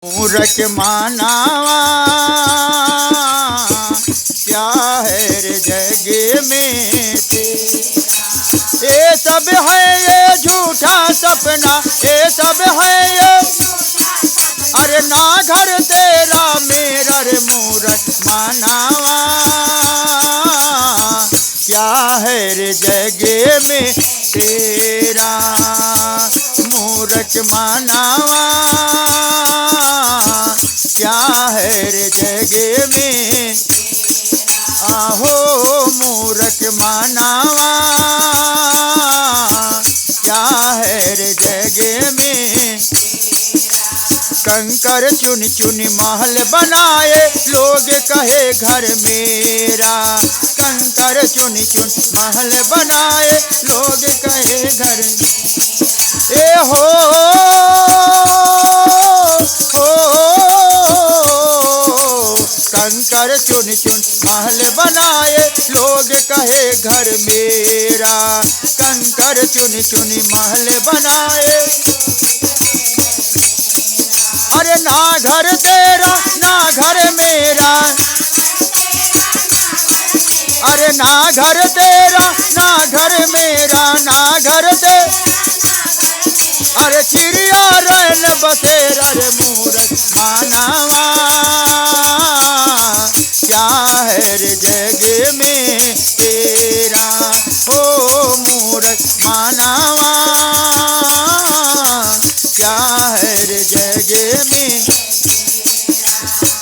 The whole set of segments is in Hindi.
मूरख मानावा क्या है रे जग में ये सब है ये झूठा सपना, ये सब है ये अरे ना घर तेरा मेरा रे मूरख मानावा क्या है रे जग में तेरा मूरख मानावा क्या है रे जग में। आहो मूरख मानावा क्या है रे जग में। कंकर चुन चुन महल बनाए लोग कहे घर मेरा, कंकर चुन चुन महल बनाए लोग कहे घर ए हो कंकर चुन चुन महल बनाए लोग कहे घर मेरा, कंकर चुन चुन महल बनाए अरे ना घर तेरा ना घर मेरा, अरे ना घर तेरा ना घर मेरा, ना घर ते अरे चिड़िया रैन बसेरा रे मूरख मानावा क्या है रे जग में तेरा। ओ मूरख मानावा क्या है रे जग में।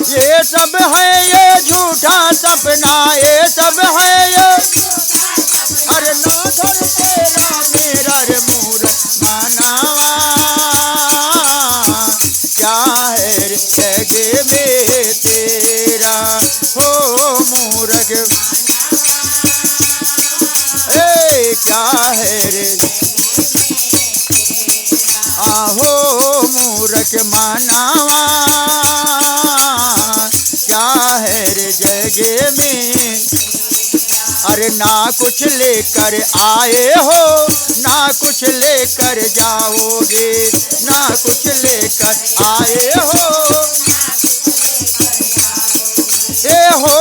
ये सब है ये झूठा सपना, ये सब है ये अरे ना घर तेरा मेरा रे मूरख मानावा क्या है रे जग में तेरा। हो मूरख क्या है रे आहो मूरख मानावा क्या है रे जग में। अरे ना कुछ लेकर आए हो ना कुछ लेकर जाओगे, ना कुछ लेकर आए हो ए हो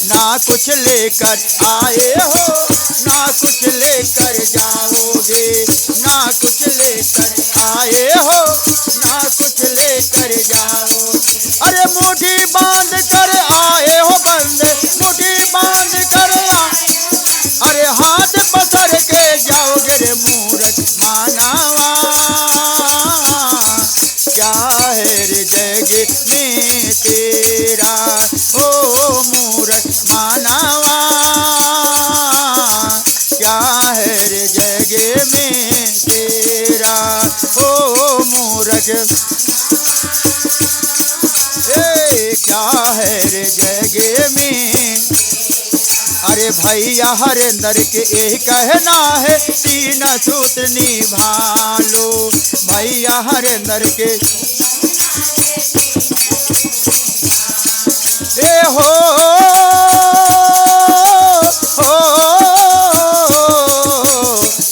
ना कुछ लेकर आए हो ना कुछ लेकर जाओगे, ना कुछ लेकर आए हो ना कुछ लेकर जाओ। अरे मुट्ठी बांध कर आए हो बंदे, मुट्ठी बांध कर अरे हाथ पसर के जाओगे रे मूरख मानावा क्या है रे जग में तेरा। ओ मूरख मानावा क्या है रे जग में तेरा। ओ मूरख क्या है रे जग में। अरे भैया हरेंद्र के यही कहना है तीन सूत्र निभा लो, भैया हरेंद्र के ए हो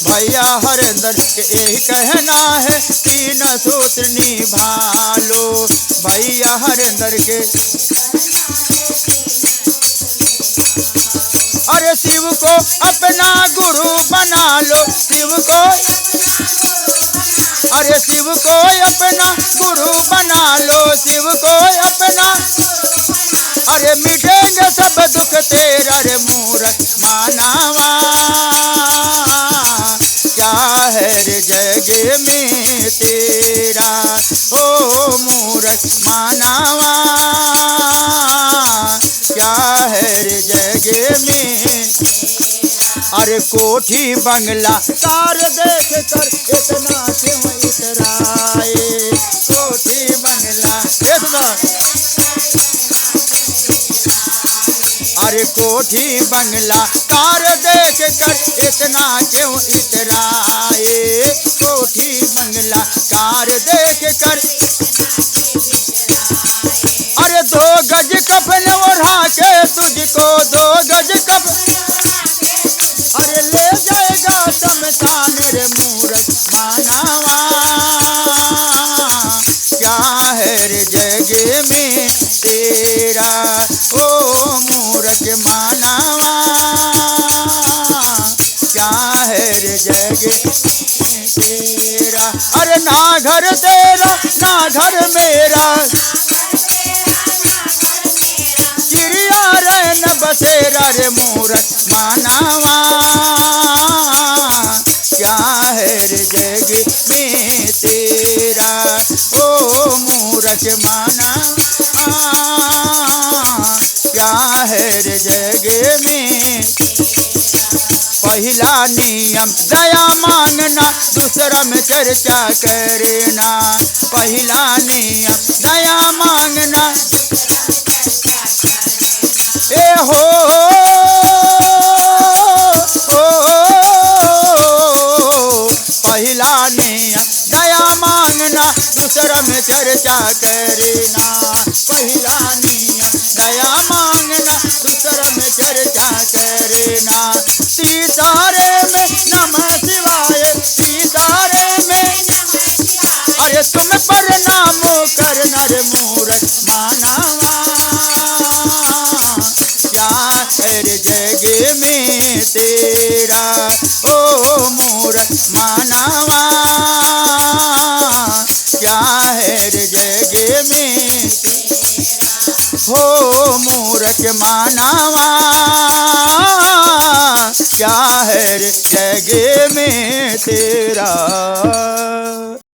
भैया हरेंद्र के यही कहना है तीन सूत्र निभा लो, भैया हरेंद्र के अरे शिव को अपना गुरु बना लो, शिव को अरे शिव को अपना गुरु बना लो, शिव को अपना अरे मिटेंगे सब दुख तेरा रे मूरख मानावा क्या है रे जग में तेरा। ओ मूरख मानावा क्या है रे जग में। अरे कोठी बंगला कार देख कर इतना क्यों इतराए, कोठी बंगला अरे कोठी बंगला कार देख कर इतना क्यों इतराए, कोठी बंगला कार देख कर अरे 2 गज कफन ओढ़ा के तुझको 2 गज कफन अरे ले जाएगा शमशान रे मुँह जग में तेरा। अरे ना घर तेरा ना घर मेरा, चिड़िया रैन बसेरा रे मूरख मानवा, क्या है रे जग में तेरा। ओ मूरख मानवा, क्या है रे जग में। पहला नियम दया मांगना, दूसरा में चर्चा करना। पहला नियम दया मांगना, ए हो पहला नियम दया मांगना, दूसरा में चर्चा करना। पहला नियम दया मांगना, दूसरा में चर्चा करना। सीतारे में नमः शिवाय, सीतारे में, अरे तुम प्रणाम करना रे मूरख मानवा, क्या है रे जग में तेरा। ओ मूरख मानवा, क्या है रे जग में। हो मूरख मानवा, क्या है रे जग में तेरा।